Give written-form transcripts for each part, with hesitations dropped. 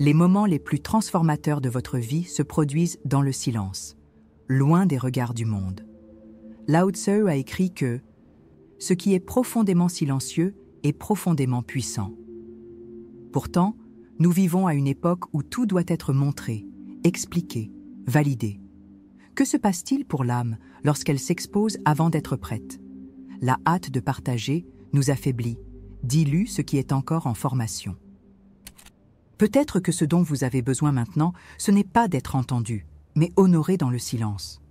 Les moments les plus transformateurs de votre vie se produisent dans le silence, loin des regards du monde. Lao Tzu a écrit que « ce qui est profondément silencieux est profondément puissant ». Pourtant, nous vivons à une époque où tout doit être montré, expliqué, validé. Que se passe-t-il pour l'âme lorsqu'elle s'expose avant d'être prête? La hâte de partager nous affaiblit, dilue ce qui est encore en formation. Peut-être que ce dont vous avez besoin maintenant, ce n'est pas d'être entendu, mais honoré dans le silence.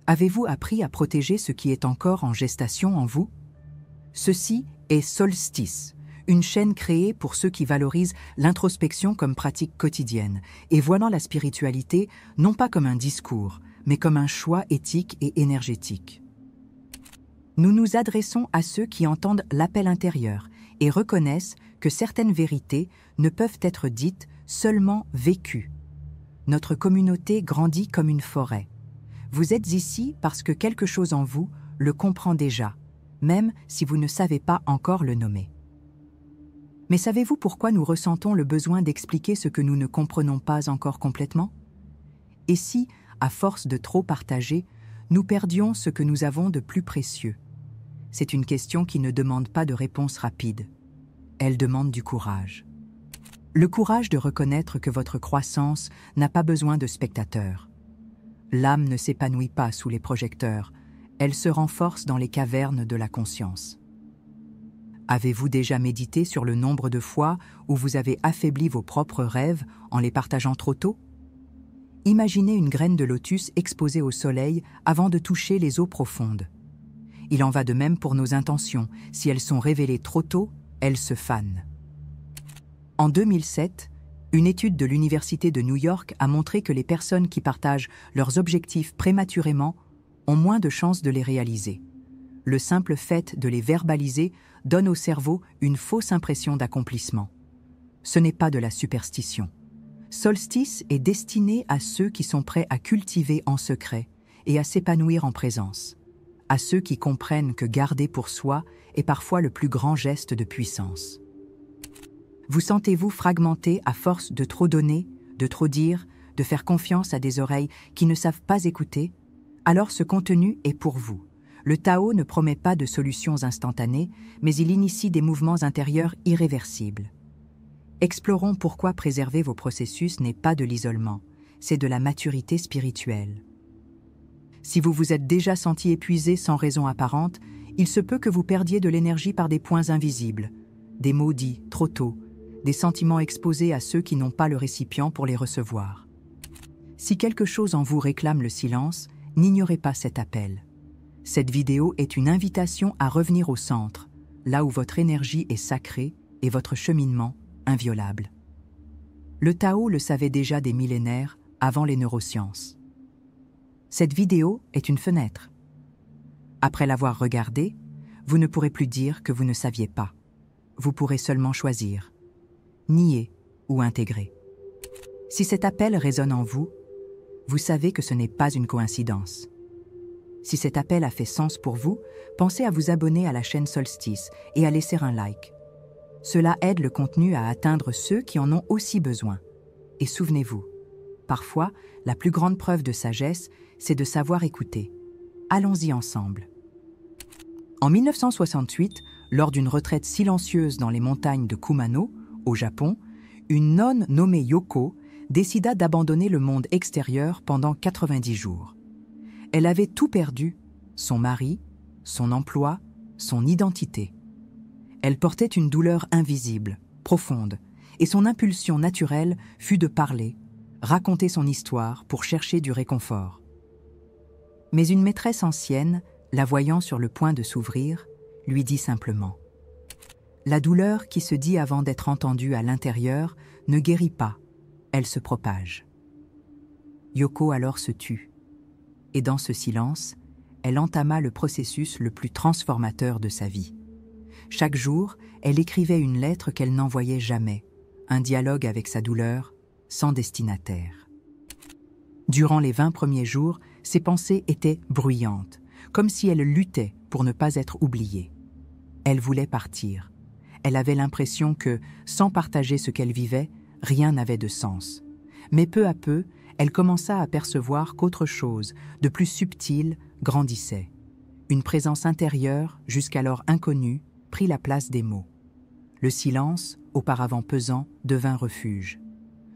Avez-vous appris à protéger ce qui est encore en gestation en vous? Ceci est Solstice, une chaîne créée pour ceux qui valorisent l'introspection comme pratique quotidienne et voyant la spiritualité non pas comme un discours, mais comme un choix éthique et énergétique. Nous nous adressons à ceux qui entendent l'appel intérieur et reconnaissent que certaines vérités ne peuvent être dites, seulement vécues. Notre communauté grandit comme une forêt. Vous êtes ici parce que quelque chose en vous le comprend déjà, même si vous ne savez pas encore le nommer. Mais savez-vous pourquoi nous ressentons le besoin d'expliquer ce que nous ne comprenons pas encore complètement? Et si, à force de trop partager, nous perdions ce que nous avons de plus précieux? C'est une question qui ne demande pas de réponse rapide. Elle demande du courage. Le courage de reconnaître que votre croissance n'a pas besoin de spectateurs. L'âme ne s'épanouit pas sous les projecteurs, elle se renforce dans les cavernes de la conscience. Avez-vous déjà médité sur le nombre de fois où vous avez affaibli vos propres rêves en les partageant trop tôt? Imaginez une graine de lotus exposée au soleil avant de toucher les eaux profondes. Il en va de même pour nos intentions. Si elles sont révélées trop tôt, elles se fanent. En 2007, une étude de l'Université de New York a montré que les personnes qui partagent leurs objectifs prématurément ont moins de chances de les réaliser. Le simple fait de les verbaliser donne au cerveau une fausse impression d'accomplissement. Ce n'est pas de la superstition. Solstice est destiné à ceux qui sont prêts à cultiver en secret et à s'épanouir en présence, à ceux qui comprennent que garder pour soi est parfois le plus grand geste de puissance. Vous sentez-vous fragmenté à force de trop donner, de trop dire, de faire confiance à des oreilles qui ne savent pas écouter? Alors ce contenu est pour vous. Le Tao ne promet pas de solutions instantanées, mais il initie des mouvements intérieurs irréversibles. Explorons pourquoi préserver vos processus n'est pas de l'isolement, c'est de la maturité spirituelle. Si vous vous êtes déjà senti épuisé sans raison apparente, il se peut que vous perdiez de l'énergie par des points invisibles, des mots dits trop tôt, des sentiments exposés à ceux qui n'ont pas le récipient pour les recevoir. Si quelque chose en vous réclame le silence, n'ignorez pas cet appel. Cette vidéo est une invitation à revenir au centre, là où votre énergie est sacrée et votre cheminement inviolable. Le Tao le savait déjà des millénaires avant les neurosciences. Cette vidéo est une fenêtre. Après l'avoir regardée, vous ne pourrez plus dire que vous ne saviez pas. Vous pourrez seulement choisir, nier ou intégrer. Si cet appel résonne en vous, vous savez que ce n'est pas une coïncidence. Si cet appel a fait sens pour vous, pensez à vous abonner à la chaîne Solstice et à laisser un like. Cela aide le contenu à atteindre ceux qui en ont aussi besoin. Et souvenez-vous, parfois, la plus grande preuve de sagesse, c'est de savoir écouter. Allons-y ensemble. En 1968, lors d'une retraite silencieuse dans les montagnes de Kumano, au Japon, une nonne nommée Yoko décida d'abandonner le monde extérieur pendant 90 jours. Elle avait tout perdu, son mari, son emploi, son identité. Elle portait une douleur invisible, profonde, et son impulsion naturelle fut de parler, raconter son histoire pour chercher du réconfort. Mais une maîtresse ancienne, la voyant sur le point de s'ouvrir, lui dit simplement « La douleur qui se dit avant d'être entendue à l'intérieur ne guérit pas, elle se propage. » Yoko alors se tut, et dans ce silence, elle entama le processus le plus transformateur de sa vie. Chaque jour, elle écrivait une lettre qu'elle n'envoyait jamais, un dialogue avec sa douleur, sans destinataire. Durant les 20 premiers jours, ses pensées étaient bruyantes, comme si elle luttait pour ne pas être oubliée. Elle voulait partir. Elle avait l'impression que, sans partager ce qu'elle vivait, rien n'avait de sens. Mais peu à peu, elle commença à percevoir qu'autre chose, de plus subtil, grandissait. Une présence intérieure, jusqu'alors inconnue, prit la place des mots. Le silence, auparavant pesant, devint refuge.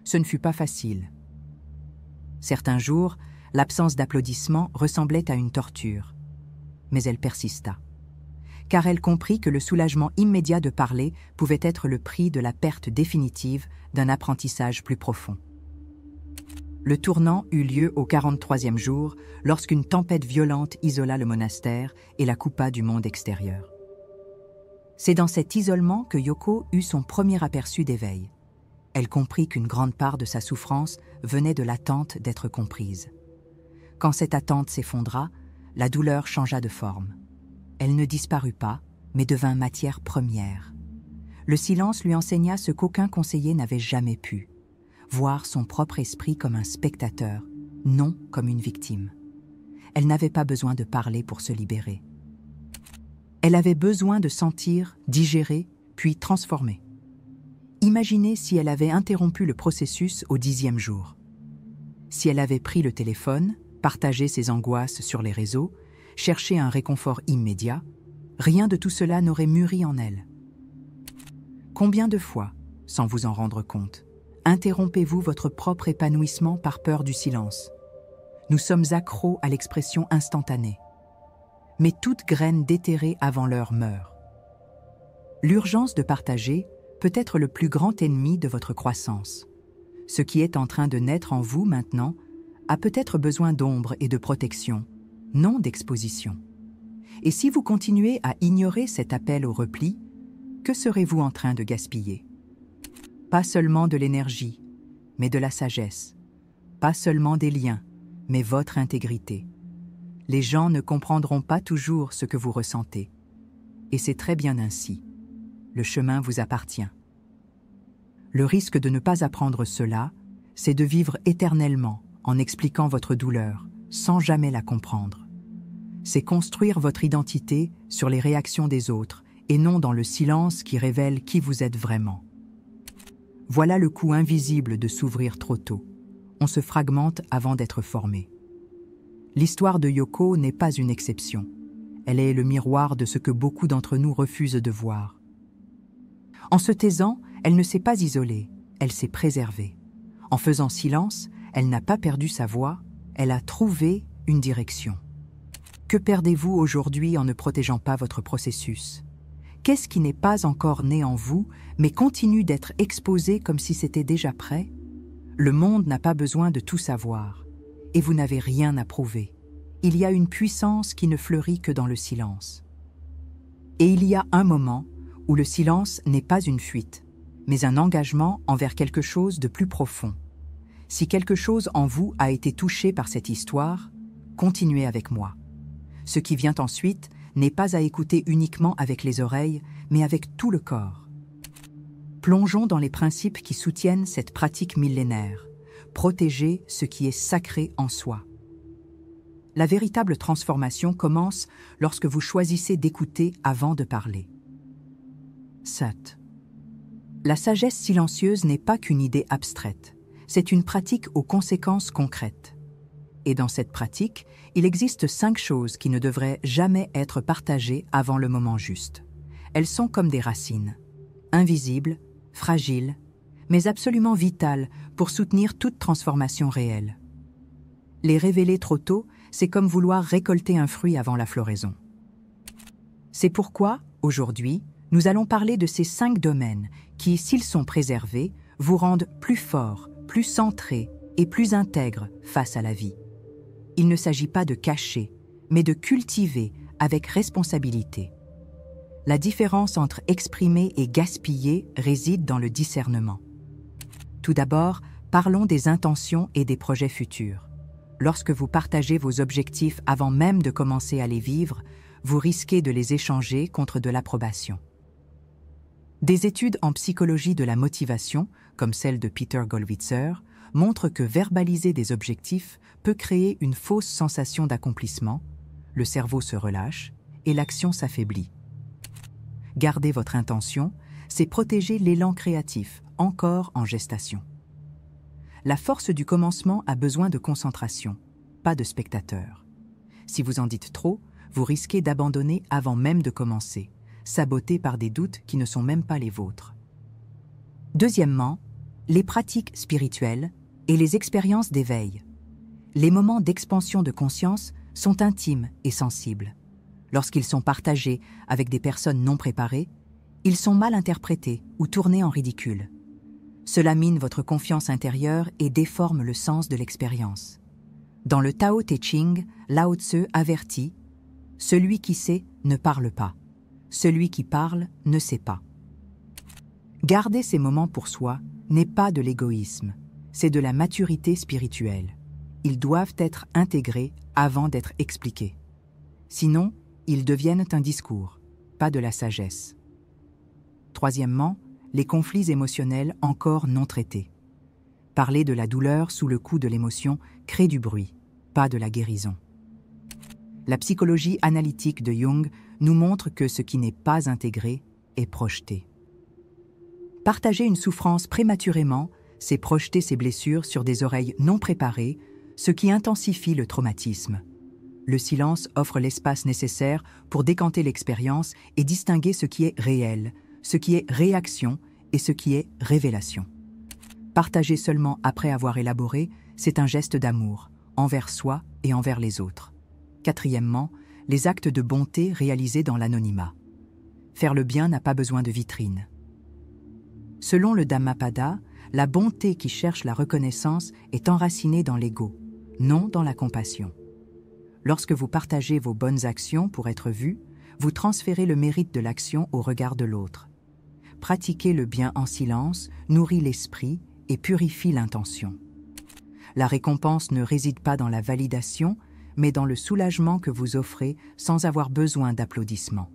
Ce ne fut pas facile. Certains jours, l'absence d'applaudissements ressemblait à une torture. Mais elle persista. Car elle comprit que le soulagement immédiat de parler pouvait être le prix de la perte définitive d'un apprentissage plus profond. Le tournant eut lieu au 43e jour, lorsqu'une tempête violente isola le monastère et la coupa du monde extérieur. C'est dans cet isolement que Yoko eut son premier aperçu d'éveil. Elle comprit qu'une grande part de sa souffrance venait de l'attente d'être comprise. Quand cette attente s'effondra, la douleur changea de forme. Elle ne disparut pas, mais devint matière première. Le silence lui enseigna ce qu'aucun conseiller n'avait jamais pu. Voir son propre esprit comme un spectateur, non comme une victime. Elle n'avait pas besoin de parler pour se libérer. Elle avait besoin de sentir, digérer, puis transformer. Imaginez si elle avait interrompu le processus au 10e jour. Si elle avait pris le téléphone, partagé ses angoisses sur les réseaux, cherché un réconfort immédiat, rien de tout cela n'aurait mûri en elle. Combien de fois, sans vous en rendre compte, interrompez-vous votre propre épanouissement par peur du silence? Nous sommes accros à l'expression instantanée. Mais toute graine déterrée avant l'heure meurt. L'urgence de partager peut être le plus grand ennemi de votre croissance. Ce qui est en train de naître en vous maintenant a peut-être besoin d'ombre et de protection, non d'exposition. Et si vous continuez à ignorer cet appel au repli, que serez-vous en train de gaspiller? Pas seulement de l'énergie, mais de la sagesse. Pas seulement des liens, mais votre intégrité. Les gens ne comprendront pas toujours ce que vous ressentez. Et c'est très bien ainsi. Le chemin vous appartient. Le risque de ne pas apprendre cela, c'est de vivre éternellement en expliquant votre douleur, sans jamais la comprendre. C'est construire votre identité sur les réactions des autres et non dans le silence qui révèle qui vous êtes vraiment. Voilà le coût invisible de s'ouvrir trop tôt. On se fragmente avant d'être formé. L'histoire de Yoko n'est pas une exception. Elle est le miroir de ce que beaucoup d'entre nous refusent de voir. En se taisant, elle ne s'est pas isolée, elle s'est préservée. En faisant silence, elle n'a pas perdu sa voix, elle a trouvé une direction. Que perdez-vous aujourd'hui en ne protégeant pas votre processus? Qu'est-ce qui n'est pas encore né en vous, mais continue d'être exposé comme si c'était déjà prêt? Le monde n'a pas besoin de tout savoir, et vous n'avez rien à prouver. Il y a une puissance qui ne fleurit que dans le silence. Et il y a un moment où le silence n'est pas une fuite, mais un engagement envers quelque chose de plus profond. Si quelque chose en vous a été touché par cette histoire, continuez avec moi. Ce qui vient ensuite n'est pas à écouter uniquement avec les oreilles, mais avec tout le corps. Plongeons dans les principes qui soutiennent cette pratique millénaire. Protéger ce qui est sacré en soi. La véritable transformation commence lorsque vous choisissez d'écouter avant de parler. Sat. La sagesse silencieuse n'est pas qu'une idée abstraite, c'est une pratique aux conséquences concrètes. Et dans cette pratique, il existe 5 choses qui ne devraient jamais être partagées avant le moment juste. Elles sont comme des racines, invisibles, fragiles, mais absolument vitales pour soutenir toute transformation réelle. Les révéler trop tôt, c'est comme vouloir récolter un fruit avant la floraison. C'est pourquoi, aujourd'hui, nous allons parler de ces 5 domaines qui, s'ils sont préservés, vous rendent plus forts, plus centrés et plus intègres face à la vie. Il ne s'agit pas de cacher, mais de cultiver avec responsabilité. La différence entre exprimer et gaspiller réside dans le discernement. Tout d'abord, parlons des intentions et des projets futurs. Lorsque vous partagez vos objectifs avant même de commencer à les vivre, vous risquez de les échanger contre de l'approbation. Des études en psychologie de la motivation, comme celle de Peter Gollwitzer, montrent que verbaliser des objectifs peut créer une fausse sensation d'accomplissement, le cerveau se relâche et l'action s'affaiblit. Garder votre intention, c'est protéger l'élan créatif, encore en gestation. La force du commencement a besoin de concentration, pas de spectateurs. Si vous en dites trop, vous risquez d'abandonner avant même de commencer, saboté par des doutes qui ne sont même pas les vôtres. Deuxièmement, les pratiques spirituelles et les expériences d'éveil. Les moments d'expansion de conscience sont intimes et sensibles. Lorsqu'ils sont partagés avec des personnes non préparées, ils sont mal interprétés ou tournés en ridicule. Cela mine votre confiance intérieure et déforme le sens de l'expérience. Dans le Tao Te Ching, Lao Tse avertit « Celui qui sait ne parle pas. Celui qui parle ne sait pas. » Garder ces moments pour soi n'est pas de l'égoïsme, c'est de la maturité spirituelle. Ils doivent être intégrés avant d'être expliqués. Sinon, ils deviennent un discours, pas de la sagesse. Troisièmement, les conflits émotionnels encore non traités. Parler de la douleur sous le coup de l'émotion crée du bruit, pas de la guérison. La psychologie analytique de Jung nous montre que ce qui n'est pas intégré est projeté. Partager une souffrance prématurément, c'est projeter ses blessures sur des oreilles non préparées, ce qui intensifie le traumatisme. Le silence offre l'espace nécessaire pour décanter l'expérience et distinguer ce qui est réel, ce qui est réaction et ce qui est révélation. Partager seulement après avoir élaboré, c'est un geste d'amour, envers soi et envers les autres. Quatrièmement, les actes de bonté réalisés dans l'anonymat. Faire le bien n'a pas besoin de vitrine. Selon le Dhammapada, la bonté qui cherche la reconnaissance est enracinée dans l'ego, non dans la compassion. Lorsque vous partagez vos bonnes actions pour être vus, vous transférez le mérite de l'action au regard de l'autre. Pratiquer le bien en silence nourrit l'esprit et purifie l'intention. La récompense ne réside pas dans la validation, mais dans le soulagement que vous offrez sans avoir besoin d'applaudissements.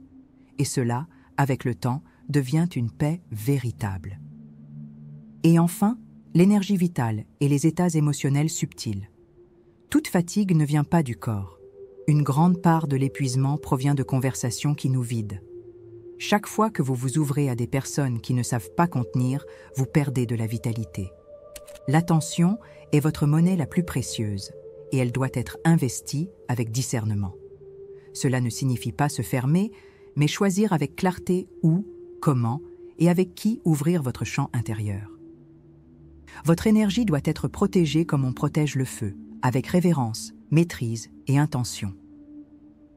Et cela, avec le temps, devient une paix véritable. Et enfin, l'énergie vitale et les états émotionnels subtils. Toute fatigue ne vient pas du corps. Une grande part de l'épuisement provient de conversations qui nous vident. Chaque fois que vous vous ouvrez à des personnes qui ne savent pas contenir, vous perdez de la vitalité. L'attention est votre monnaie la plus précieuse et elle doit être investie avec discernement. Cela ne signifie pas se fermer, mais choisir avec clarté où, comment et avec qui ouvrir votre champ intérieur. Votre énergie doit être protégée comme on protège le feu, avec révérence, maîtrise et intention.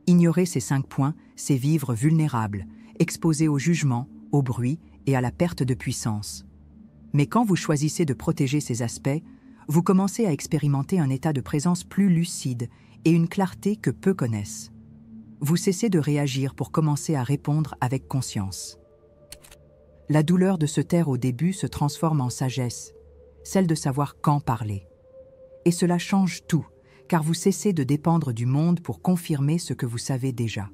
Ignorer ces 5 points, c'est vivre vulnérable, exposé au jugement, au bruit et à la perte de puissance. Mais quand vous choisissez de protéger ces aspects, vous commencez à expérimenter un état de présence plus lucide et une clarté que peu connaissent. Vous cessez de réagir pour commencer à répondre avec conscience. La douleur de se taire au début se transforme en sagesse, celle de savoir quand parler. Et cela change tout, car vous cessez de dépendre du monde pour confirmer ce que vous savez déjà.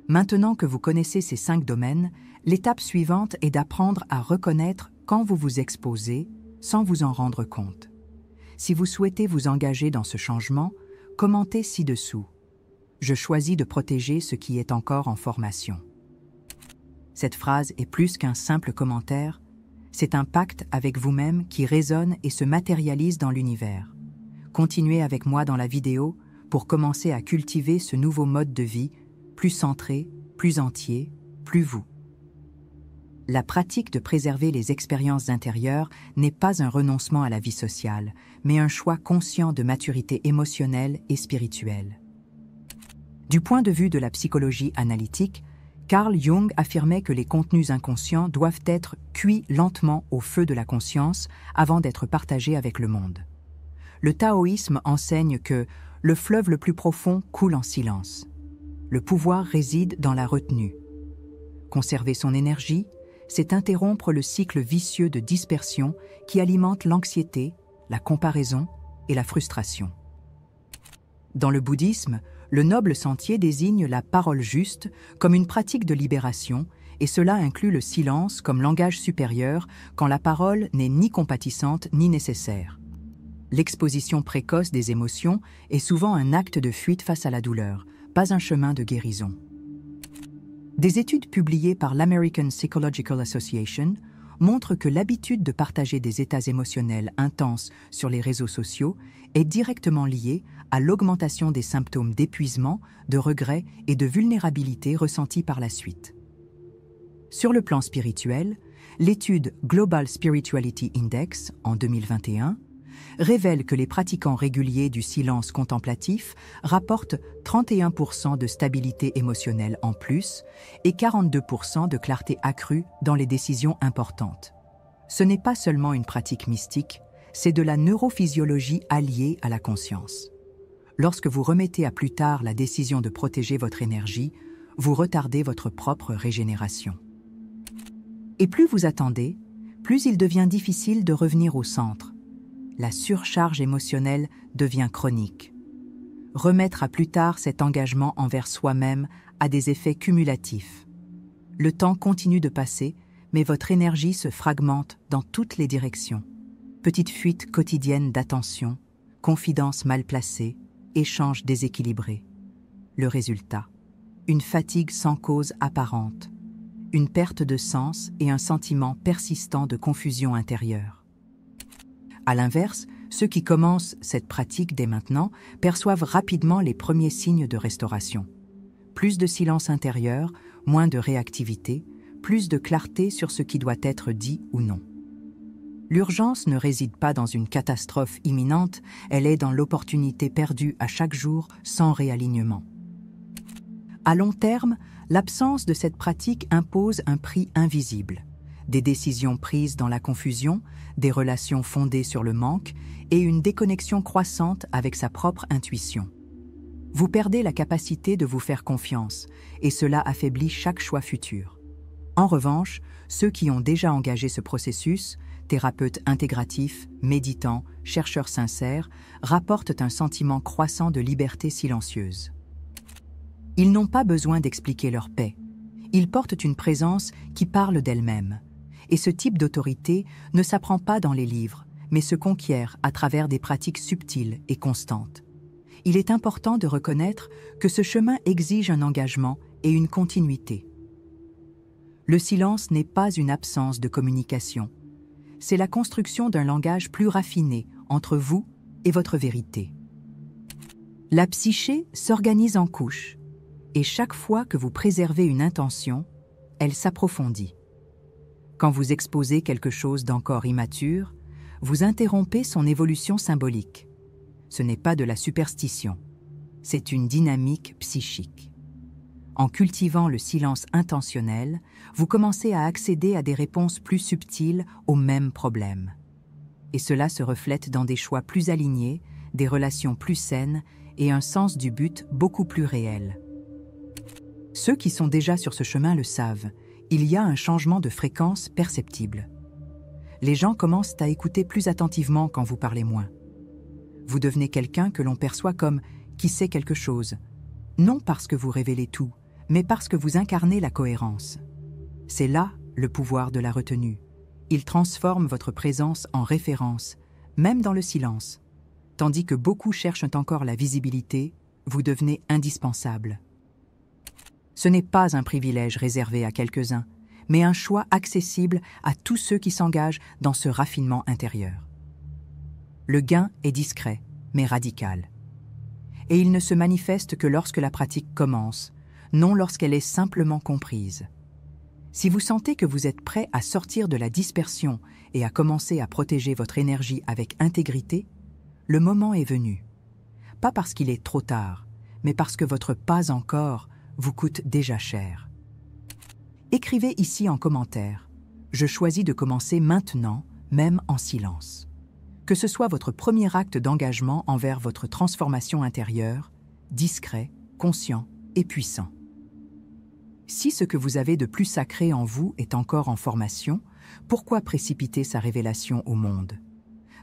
Maintenant que vous connaissez ces 5 domaines, l'étape suivante est d'apprendre à reconnaître quand vous vous exposez sans vous en rendre compte. Si vous souhaitez vous engager dans ce changement, commentez ci-dessous. Je choisis de protéger ce qui est encore en formation. Cette phrase est plus qu'un simple commentaire, c'est un pacte avec vous-même qui résonne et se matérialise dans l'univers. Continuez avec moi dans la vidéo pour commencer à cultiver ce nouveau mode de vie, plus centré, plus entier, plus vous. La pratique de préserver les expériences intérieures n'est pas un renoncement à la vie sociale, mais un choix conscient de maturité émotionnelle et spirituelle. Du point de vue de la psychologie analytique, Carl Jung affirmait que les contenus inconscients doivent être cuits lentement au feu de la conscience avant d'être partagés avec le monde. Le taoïsme enseigne que le fleuve le plus profond coule en silence. Le pouvoir réside dans la retenue. Conserver son énergie, c'est interrompre le cycle vicieux de dispersion qui alimente l'anxiété, la comparaison et la frustration. Dans le bouddhisme, le noble sentier désigne la parole juste comme une pratique de libération, et cela inclut le silence comme langage supérieur quand la parole n'est ni compatissante ni nécessaire. L'exposition précoce des émotions est souvent un acte de fuite face à la douleur, pas un chemin de guérison. Des études publiées par l'American Psychological Association montrent que l'habitude de partager des états émotionnels intenses sur les réseaux sociaux est directement liée à l'augmentation des symptômes d'épuisement, de regret et de vulnérabilité ressentis par la suite. Sur le plan spirituel, l'étude Global Spirituality Index en 2021 révèle que les pratiquants réguliers du silence contemplatif rapportent 31% de stabilité émotionnelle en plus et 42% de clarté accrue dans les décisions importantes. Ce n'est pas seulement une pratique mystique, c'est de la neurophysiologie alliée à la conscience. Lorsque vous remettez à plus tard la décision de protéger votre énergie, vous retardez votre propre régénération. Et plus vous attendez, plus il devient difficile de revenir au centre. La surcharge émotionnelle devient chronique. Remettre à plus tard cet engagement envers soi-même a des effets cumulatifs. Le temps continue de passer, mais votre énergie se fragmente dans toutes les directions. Petites fuites quotidiennes d'attention, confidences mal placées, échanges déséquilibrés. Le résultat, une fatigue sans cause apparente, une perte de sens et un sentiment persistant de confusion intérieure. À l'inverse, ceux qui commencent cette pratique dès maintenant perçoivent rapidement les premiers signes de restauration. Plus de silence intérieur, moins de réactivité, plus de clarté sur ce qui doit être dit ou non. L'urgence ne réside pas dans une catastrophe imminente, elle est dans l'opportunité perdue à chaque jour sans réalignement. À long terme, l'absence de cette pratique impose un prix invisible. Des décisions prises dans la confusion, des relations fondées sur le manque et une déconnexion croissante avec sa propre intuition. Vous perdez la capacité de vous faire confiance et cela affaiblit chaque choix futur. En revanche, ceux qui ont déjà engagé ce processus, thérapeutes intégratifs, méditants, chercheurs sincères, rapportent un sentiment croissant de liberté silencieuse. Ils n'ont pas besoin d'expliquer leur paix. Ils portent une présence qui parle d'elle-même. Et ce type d'autorité ne s'apprend pas dans les livres, mais se conquiert à travers des pratiques subtiles et constantes. Il est important de reconnaître que ce chemin exige un engagement et une continuité. Le silence n'est pas une absence de communication. C'est la construction d'un langage plus raffiné entre vous et votre vérité. La psyché s'organise en couches, et chaque fois que vous préservez une intention, elle s'approfondit. Quand vous exposez quelque chose d'encore immature, vous interrompez son évolution symbolique. Ce n'est pas de la superstition, c'est une dynamique psychique. En cultivant le silence intentionnel, vous commencez à accéder à des réponses plus subtiles aux mêmes problèmes. Et cela se reflète dans des choix plus alignés, des relations plus saines et un sens du but beaucoup plus réel. Ceux qui sont déjà sur ce chemin le savent, il y a un changement de fréquence perceptible. Les gens commencent à écouter plus attentivement quand vous parlez moins. Vous devenez quelqu'un que l'on perçoit comme qui sait quelque chose, non parce que vous révélez tout, mais parce que vous incarnez la cohérence. C'est là le pouvoir de la retenue. Il transforme votre présence en référence, même dans le silence. Tandis que beaucoup cherchent encore la visibilité, vous devenez indispensable. Ce n'est pas un privilège réservé à quelques-uns, mais un choix accessible à tous ceux qui s'engagent dans ce raffinement intérieur. Le gain est discret, mais radical. Et il ne se manifeste que lorsque la pratique commence, non lorsqu'elle est simplement comprise. Si vous sentez que vous êtes prêt à sortir de la dispersion et à commencer à protéger votre énergie avec intégrité, le moment est venu. Pas parce qu'il est trop tard, mais parce que votre pas encore vous coûte déjà cher. Écrivez ici en commentaire « Je choisis de commencer maintenant, même en silence ». Que ce soit votre premier acte d'engagement envers votre transformation intérieure, discret, conscient et puissant. Si ce que vous avez de plus sacré en vous est encore en formation, pourquoi précipiter sa révélation au monde?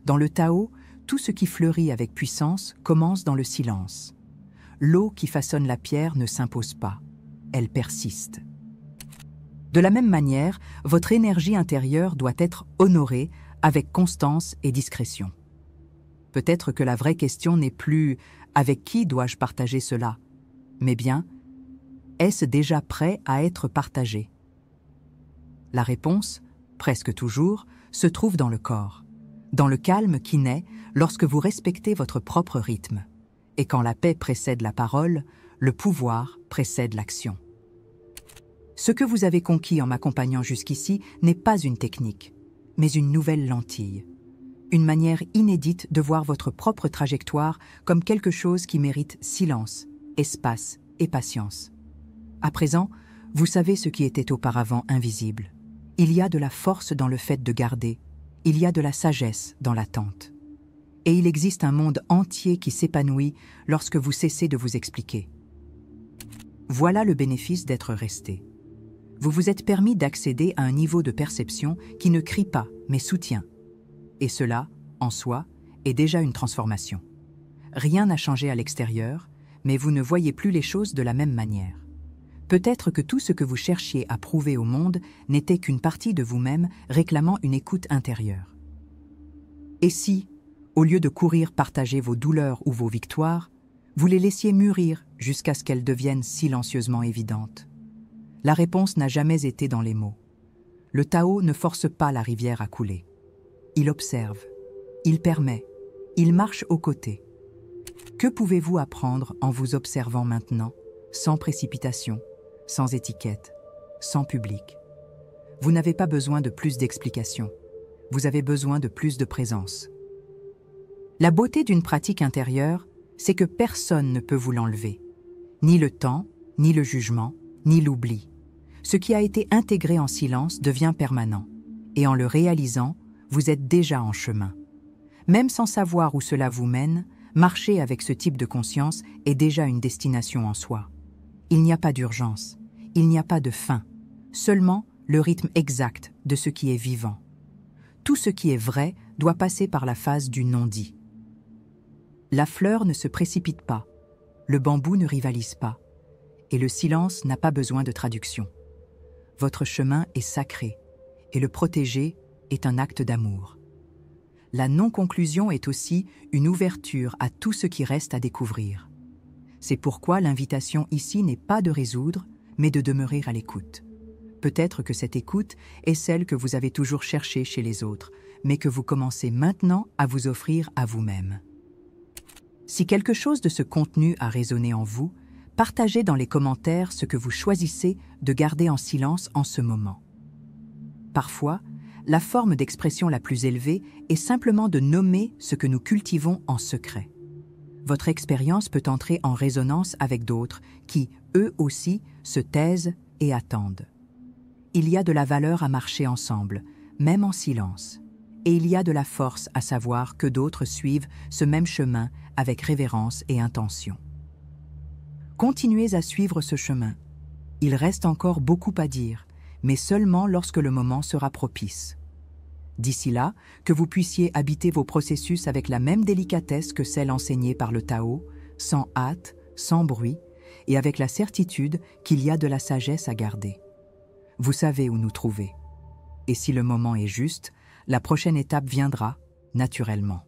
Dans le Tao, tout ce qui fleurit avec puissance commence dans le silence. L'eau qui façonne la pierre ne s'impose pas, elle persiste. De la même manière, votre énergie intérieure doit être honorée avec constance et discrétion. Peut-être que la vraie question n'est plus « avec qui dois-je partager cela ?» mais bien « est-ce déjà prêt à être partagé? La réponse, presque toujours, se trouve dans le corps, dans le calme qui naît lorsque vous respectez votre propre rythme. Et quand la paix précède la parole, le pouvoir précède l'action. Ce que vous avez conquis en m'accompagnant jusqu'ici n'est pas une technique, mais une nouvelle lentille. Une manière inédite de voir votre propre trajectoire comme quelque chose qui mérite silence, espace et patience. À présent, vous savez ce qui était auparavant invisible. Il y a de la force dans le fait de garder, il y a de la sagesse dans l'attente. Et il existe un monde entier qui s'épanouit lorsque vous cessez de vous expliquer. Voilà le bénéfice d'être resté. Vous vous êtes permis d'accéder à un niveau de perception qui ne crie pas, mais soutient. Et cela, en soi, est déjà une transformation. Rien n'a changé à l'extérieur, mais vous ne voyez plus les choses de la même manière. Peut-être que tout ce que vous cherchiez à prouver au monde n'était qu'une partie de vous-même réclamant une écoute intérieure. Et si, au lieu de courir partager vos douleurs ou vos victoires, vous les laissiez mûrir jusqu'à ce qu'elles deviennent silencieusement évidentes? La réponse n'a jamais été dans les mots. Le Tao ne force pas la rivière à couler. Il observe, il permet, il marche aux côtés. Que pouvez-vous apprendre en vous observant maintenant, sans précipitation, sans étiquette, sans public? Vous n'avez pas besoin de plus d'explications. Vous avez besoin de plus de présence. La beauté d'une pratique intérieure, c'est que personne ne peut vous l'enlever. Ni le temps, ni le jugement, ni l'oubli. Ce qui a été intégré en silence devient permanent. Et en le réalisant, vous êtes déjà en chemin. Même sans savoir où cela vous mène, marcher avec ce type de conscience est déjà une destination en soi. Il n'y a pas d'urgence, il n'y a pas de fin, seulement le rythme exact de ce qui est vivant. Tout ce qui est vrai doit passer par la phase du non-dit. La fleur ne se précipite pas, le bambou ne rivalise pas, et le silence n'a pas besoin de traduction. Votre chemin est sacré, et le protéger est un acte d'amour. La non-conclusion est aussi une ouverture à tout ce qui reste à découvrir. C'est pourquoi l'invitation ici n'est pas de résoudre, mais de demeurer à l'écoute. Peut-être que cette écoute est celle que vous avez toujours cherchée chez les autres, mais que vous commencez maintenant à vous offrir à vous-même. Si quelque chose de ce contenu a résonné en vous, partagez dans les commentaires ce que vous choisissez de garder en silence en ce moment. Parfois, la forme d'expression la plus élevée est simplement de nommer ce que nous cultivons en secret. Votre expérience peut entrer en résonance avec d'autres qui, eux aussi, se taisent et attendent. Il y a de la valeur à marcher ensemble, même en silence. Et il y a de la force à savoir que d'autres suivent ce même chemin avec révérence et intention. Continuez à suivre ce chemin. Il reste encore beaucoup à dire, mais seulement lorsque le moment sera propice. D'ici là, que vous puissiez habiter vos processus avec la même délicatesse que celle enseignée par le Tao, sans hâte, sans bruit, et avec la certitude qu'il y a de la sagesse à garder. Vous savez où nous trouver. Et si le moment est juste, la prochaine étape viendra naturellement.